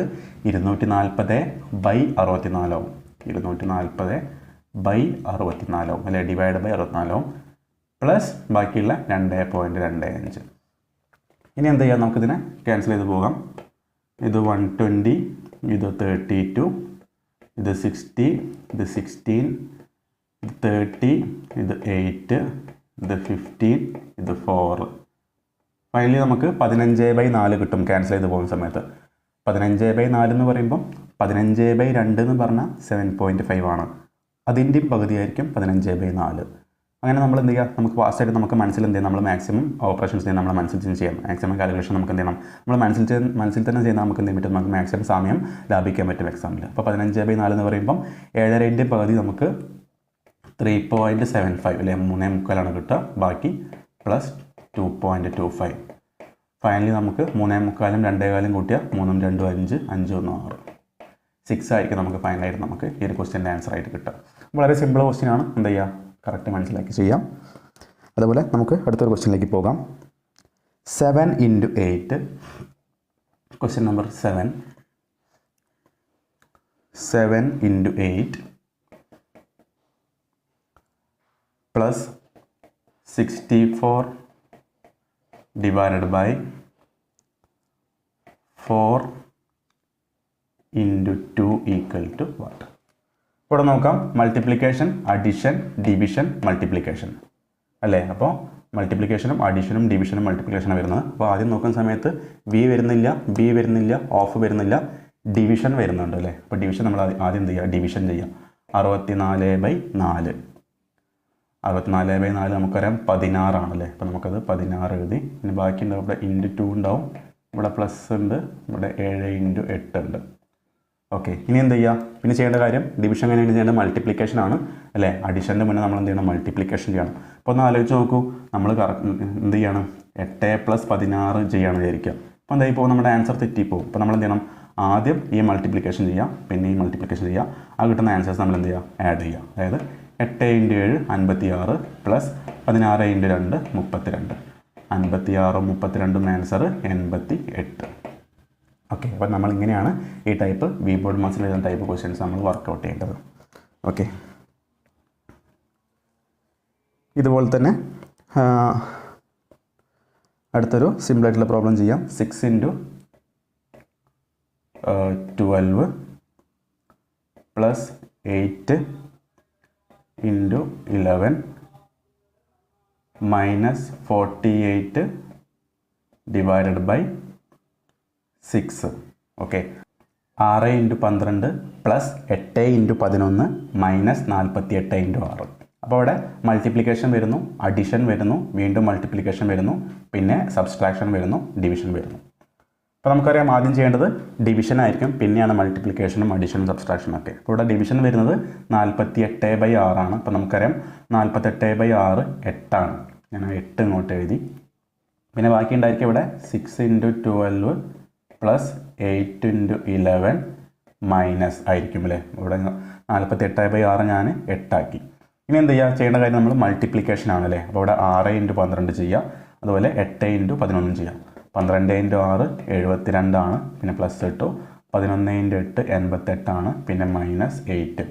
240/64 ആവും. 240/64 ആവും അല്ലേ, ഡിവൈഡ് ബൈ 64 ആവും. പ്ലസ് ബാക്കിയുള്ള 2.25. ഇനി എന്ത് ചെയ്യാം, നമുക്കിതിനെ ക്യാൻസൽ ചെയ്ത് പോകാം. ഇത് 120, ഇത് 32, ഇത് 60, ഇത് 16, ഇത് 30, ഇത് 8, ഇത് 15, ഇത് 4. ഫൈനലി നമുക്ക് 15/4 കിട്ടും ക്യാൻസൽ ചെയ്ത് പോകുന്ന സമയത്ത്. 15/4 എന്ന് പറയുമ്പം 15/2 എന്ന് പറഞ്ഞാൽ 7.5 ആണ്. അതിൻ്റെയും പകുതിയായിരിക്കും 15/4. അങ്ങനെ നമ്മൾ എന്ത് ചെയ്യുക, നമുക്ക് ഫാസ്റ്റായിട്ട് നമുക്ക് മനസ്സിൽ എന്ത് ചെയ്യാം, നമ്മൾ മാക്സിമം ഓപ്പറേഷൻസ് ചെയ്യാൻ നമ്മൾ മനസ്സിൽ ചെയ്യാം. മാക്സിമം കാൽക്കുലേഷൻ നമുക്ക് എന്ത് ചെയ്യണം, നമ്മൾ മനസ്സിൽ തന്നെ ചെയ്യുന്ന നമുക്ക് എന്ത് പറ്റും, നമുക്ക് മാക്സിമം സമയം ലാഭിക്കാൻ പറ്റും എക്സാമിൽ. അപ്പോൾ 15/4 എന്ന് പറയുമ്പം 7.5 പകുതി നമുക്ക് 3.75 അല്ലെ, 3.25 കിട്ടുക. ബാക്കി പ്ലസ് 2.25. ഫൈനലി നമുക്ക് 3.25 2.25 കൂട്ടിയാൽ 3 × 2 5, 5 × 1 6. 6 ആയിരിക്കും നമുക്ക് ഫൈനലായിട്ട് നമുക്ക് ഈ ഒരു ക്വസ്റ്റ്യൻ്റെ ആൻസർ ആയിട്ട് കിട്ടുക. വളരെ സിമ്പിൾ ക്വസ്റ്റ്യൻ ആണ്, എന്ത് ചെയ്യുക, കറക്റ്റ് മനസ്സിലാക്കി ചെയ്യാം. അതുപോലെ നമുക്ക് അടുത്തൊരു ക്വസ്റ്റ്യനിലേക്ക് പോകാം. 7 × 8. Question number 7. 7 × 8 plus 64 divided by 4 × 2 equal to what? ഇവിടെ നോക്കാം, മൾട്ടിപ്ലിക്കേഷൻ, അഡിഷൻ, ഡിവിഷൻ, മൾട്ടിപ്ലിക്കേഷൻ അല്ലേ. അപ്പോൾ മൾട്ടിപ്ലിക്കേഷനും അഡിഷനും ഡിവിഷനും മൾട്ടിപ്ലിക്കേഷനും വരുന്നത്. അപ്പോൾ ആദ്യം നോക്കുന്ന സമയത്ത് വി വരുന്നില്ല, ബി വരുന്നില്ല, ഓഫ് വരുന്നില്ല, ഡിവിഷൻ വരുന്നുണ്ട് അല്ലേ. അപ്പോൾ ഡിവിഷൻ നമ്മൾ ആദ്യം എന്ത് ചെയ്യുക, ഡിവിഷൻ ചെയ്യാം. 64/4. 64/4 നമുക്കറിയാം 16 ആണല്ലേ. അപ്പോൾ നമുക്കത് 16 എഴുതി. പിന്നെ ബാക്കി ഉണ്ടാവും, ഇവിടെ × 2 ഉണ്ടാവും, ഇവിടെ പ്ലസ് ഉണ്ട്, ഇവിടെ 7 × 8 ഉണ്ട്. ഓക്കെ, ഇനി എന്ത് ചെയ്യുക, പിന്നെ ചെയ്യേണ്ട കാര്യം, ഡിവിഷൻ എങ്ങനെയാണ് ചെയ്യേണ്ടത്, മൾട്ടിപ്ലിക്കേഷൻ ആണ് അല്ലേ. അഡിഷൻ്റെ മുന്നേ നമ്മൾ എന്ത് ചെയ്യണം, മൾട്ടിപ്ലിക്കേഷൻ ചെയ്യണം. അപ്പോൾ ഒന്ന് ആലോചിച്ച് നോക്കൂ, നമ്മൾ എന്ത് ചെയ്യണം, 8 + 16 ചെയ്യുകയാണ് വിചാരിക്കുക. അപ്പോൾ എന്തായി പോകും, നമ്മുടെ ആൻസർ തെറ്റിപ്പോകും. അപ്പോൾ നമ്മൾ എന്ത് ചെയ്യണം, ആദ്യം ഈ മൾട്ടിപ്ലിക്കേഷൻ ചെയ്യാം, പിന്നെ ഈ മൾട്ടിപ്ലിക്കേഷൻ ചെയ്യുക. ആ കിട്ടുന്ന ആൻസേഴ്സ് നമ്മൾ എന്ത് ചെയ്യുക, ആഡ് ചെയ്യുക. അതായത് 8 × 7 56 പ്ലസ് 16 × 2 32. 56ഉം 32ഉം ആൻസർ 88. ഓക്കെ, അപ്പോൾ നമ്മൾ ഇങ്ങനെയാണ് ഈ ടൈപ്പ് വി ബോർഡ് മാസിൽ എഴുതുന്ന ടൈപ്പ് ക്വസ്റ്റ്യൻസ് നമ്മൾ വർക്കൗട്ട് ചെയ്യേണ്ടത്. ഓക്കെ, ഇതുപോലെ തന്നെ അടുത്തൊരു സിമ്പിളായിട്ടുള്ള പ്രോബ്ലം ചെയ്യാം. 6 × 12 plus 8 × 11 minus 48 divided by 6. Okay, 6 × 12 plus 8 × 11 minus 48 × 6. അപ്പോൾ അവിടെ മൾട്ടിപ്ലിക്കേഷൻ വരുന്നു, അഡിഷൻ വരുന്നു, വീണ്ടും മൾട്ടിപ്ലിക്കേഷൻ വരുന്നു, പിന്നെ സബ്സ്ട്രാക്ഷൻ വരുന്നു, ഡിവിഷൻ വരുന്നു. അപ്പോൾ നമുക്കറിയാം, ആദ്യം ചെയ്യേണ്ടത് ഡിവിഷൻ ആയിരിക്കും, പിന്നെയാണ് മൾട്ടിപ്ലിക്കേഷനും അഡിഷനും സബ്സ്ട്രാക്ഷനും ഒക്കെ. അപ്പോൾ ഇവിടെ ഡിവിഷൻ വരുന്നത് 48/6 ആണ്. അപ്പോൾ നമുക്കറിയാം 48/6 8 ആണ്. ഞാൻ 8 ഇങ്ങോട്ട് എഴുതി. പിന്നെ ബാക്കി ഉണ്ടായിരിക്കും ഇവിടെ 6 × 12 പ്ലസ് 8 × 11 മൈനസ് ആയിരിക്കും അല്ലേ. ഇവിടെ 48/6 ഞാൻ 8 ആക്കി. ഇനി എന്ത് ചെയ്യുക, ചെയ്യേണ്ട കാര്യം നമ്മൾ മൾട്ടിപ്ലിക്കേഷൻ ആണല്ലേ. അപ്പോൾ ഇവിടെ 6 × 12 ചെയ്യുക, അതുപോലെ 8 × 11 ചെയ്യാം. 12 × 6 72 ആണ്, പിന്നെ പ്ലസ് ഇട്ടു. 11 × 8 88 പിന്നെ -8.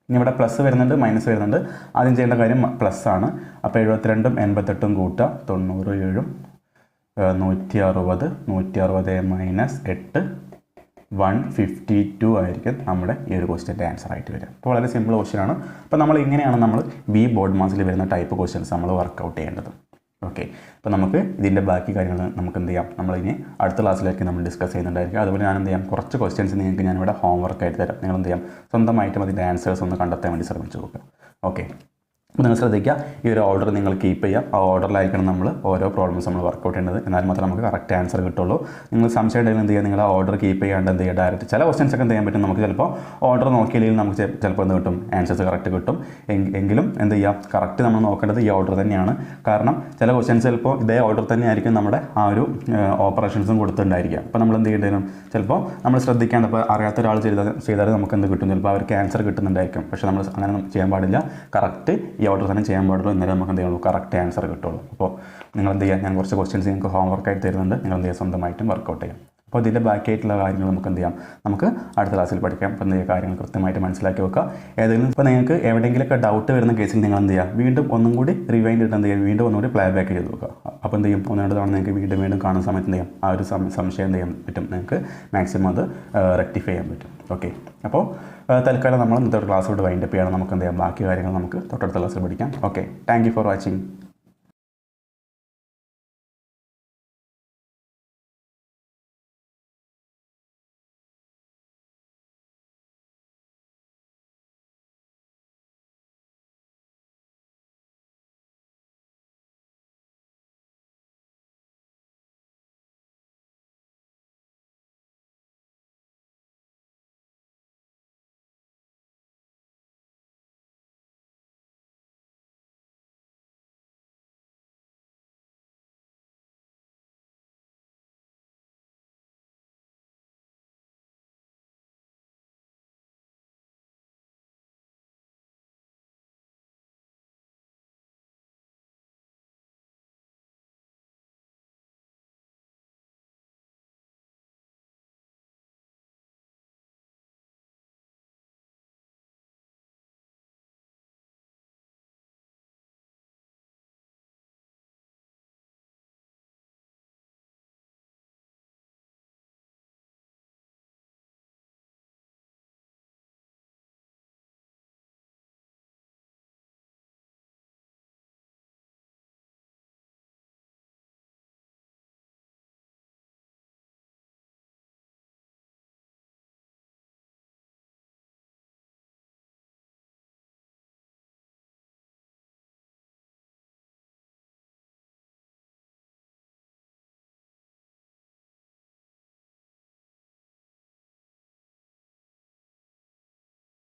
ഇനി ഇവിടെ പ്ലസ് വരുന്നുണ്ട് മൈനസ് വരുന്നുണ്ട്. ആദ്യം ചെയ്യേണ്ട കാര്യം പ്ലസ് ആണ്. അപ്പോൾ 72ഉം 88ഉം കൂട്ടുക, 97 160 -8 152 ആയിരിക്കും നമ്മുടെ ഈ ഒരു ക്വസ്റ്റ്യൻ്റെ ആൻസർ ആയിട്ട് വരിക. അപ്പോൾ വളരെ സിമ്പിൾ ക്വസ്റ്റ്യൻ ആണ്. അപ്പോൾ നമ്മൾ ഇങ്ങനെയാണ് നമ്മൾ ബി ബോർഡ് മാസിൽ വരുന്ന ടൈപ്പ് ക്വസ്റ്റ്യൻസ് നമ്മൾ വർക്കൗട്ട് ചെയ്യേണ്ടത്. ഓക്കെ, അപ്പോൾ നമുക്ക് ഇതിൻ്റെ ബാക്കി കാര്യങ്ങൾ നമുക്ക് എന്ത് ചെയ്യാം, നമ്മളിനി അടുത്ത ക്ലാസ്സിലേക്ക് നമ്മൾ ഡിസ്കസ് ചെയ്യുന്നുണ്ടായിരിക്കും. അതുപോലെ ഞാൻ എന്ത് ചെയ്യാം, കുറച്ച് ക്വസ്റ്റ്യൻസ് നിങ്ങൾക്ക് ഞാനിവിടെ ഹോംവർക്ക് ആയിട്ട് തരാം. നിങ്ങൾ എന്ത് ചെയ്യാം, സ്വന്തമായിട്ടും അതിൻ്റെ ആൻസേഴ്സ് ഒന്ന് കണ്ടെത്താൻ വേണ്ടി ശ്രമിച്ചു നോക്കുക. ഓക്കെ, അപ്പോൾ നിങ്ങൾ ശ്രദ്ധിക്കുക, ഈ ഒരു ഓർഡർ നിങ്ങൾ കീപ്പ് ചെയ്യുക. ആ ഓർഡറിലായിരിക്കണം നമ്മൾ ഓരോ പ്രോബ്ലംസ് നമ്മൾ വർക്കൗട്ട് ചെയ്യേണ്ടത്. എന്നാൽ മാത്രമേ നമുക്ക് കറക്റ്റ് ആൻസർ കിട്ടുള്ളൂ. നിങ്ങൾ സംശയം ഉണ്ടെങ്കിൽ എന്ത് ചെയ്യുക, നിങ്ങൾ ആ ഓർഡർ കീപ്പ് ചെയ്യാണ്ട് എന്ത് ചെയ്യുക, ഡയറക്റ്റ് ചില ക്വസ്റ്റ്യൻസ് ഒക്കെ എന്ത് ചെയ്യാൻ പറ്റും, നമുക്ക് ചിലപ്പോൾ ഓർഡർ നോക്കിയില്ലെങ്കിൽ നമുക്ക് ചിലപ്പോൾ എന്ത് കിട്ടും, ആൻസേഴ്സ് കറക്റ്റ് കിട്ടും. എങ്കിലും എന്ത് ചെയ്യുക, കറക്റ്റ് നമ്മൾ നോക്കേണ്ടത് ഈ ഓർഡർ തന്നെയാണ്. കാരണം ചില ക്വസ്റ്റ്യൻസ് ചിലപ്പോൾ ഇതേ ഓർഡർ തന്നെയായിരിക്കും നമ്മുടെ ആ ഒരു ഓപ്പറേഷൻസും കൊടുത്തിട്ടുണ്ടായിരിക്കുക. അപ്പോൾ നമ്മൾ എന്ത് ചെയ്യേണ്ടി വരും, ചിലപ്പോൾ നമ്മൾ ശ്രദ്ധിക്കാണ്ട് ഇപ്പോൾ അറിയാത്ത ഒരാൾ ചെയ്താൽ നമുക്ക് എന്ത് കിട്ടും, ചിലപ്പോൾ അവർക്ക് ആൻസർ കിട്ടുന്നുണ്ടായിരിക്കും. പക്ഷേ നമ്മൾ അങ്ങനെ ചെയ്യാൻ പാടില്ല, കറക്റ്റ് ഈ ഓർഡർ തന്നെ ചെയ്യാൻ പാടുള്ളൂ. എന്നാലും നമുക്ക് എന്ത് ചെയ്യുള്ളൂ, കറക്റ്റ് ആൻസർ കിട്ടുള്ളൂ. അപ്പോൾ നിങ്ങൾ എന്ത് ചെയ്യുക, ഞാൻ കുറച്ച് ക്വസ്റ്റ്യൻസ് നിങ്ങൾക്ക് ഹോംവർക്കായിട്ട് തരുന്നുണ്ട്, നിങ്ങൾ എന്ത് ചെയ്യുക, സ്വന്തമായിട്ടും വർക്കൗട്ട് ചെയ്യാം. അപ്പോൾ ഇതിൻ്റെ ബാക്കിയായിട്ടുള്ള കാര്യങ്ങൾ നമുക്ക് എന്ത് ചെയ്യാം, നമുക്ക് അടുത്ത ക്ലാസ്സിൽ പഠിക്കാം. അപ്പോൾ എന്ത് ചെയ്യുക, കാര്യങ്ങൾ കൃത്യമായിട്ട് മനസ്സിലാക്കി വെക്കുക. ഏതെങ്കിലും ഇപ്പോൾ നിങ്ങൾക്ക് എവിടെയെങ്കിലുമൊക്കെ ഡൗട്ട് വരുന്ന കേസിൽ നിങ്ങൾ എന്ത് ചെയ്യുക, വീണ്ടും ഒന്നും കൂടി റിവൈൻഡ് ചെയ്തിട്ട് എന്ത് ചെയ്യുക, വീണ്ടും ഒന്നുകൂടി പ്ലേ ബാക്ക് ചെയ്ത് നോക്കുക. അപ്പോൾ എന്ത് ചെയ്യും, ഒന്ന് രണ്ട് തവണ നിങ്ങൾക്ക് വീണ്ടും കാണുന്ന സമയത്ത് എന്ത് ചെയ്യും, ആ ഒരു സംശയം എന്ത് ചെയ്യാൻ പറ്റും, നിങ്ങൾക്ക് മാക്സിമം അത് റെക്ടിഫൈ ചെയ്യാൻ പറ്റും. ഓക്കെ, അപ്പോൾ തൽക്കാലം നമ്മൾ ഇന്നത്തെ ഒരു ക്ലാസ് കൊണ്ട് വൈൻഡപ്പ് ചെയ്യണം. നമുക്ക് എന്ത് ചെയ്യാം, ബാക്കി കാര്യങ്ങൾ നമുക്ക് തൊട്ടടുത്ത ക്ലാസ്സിൽ പഠിക്കാം. Okay, thank you for watching.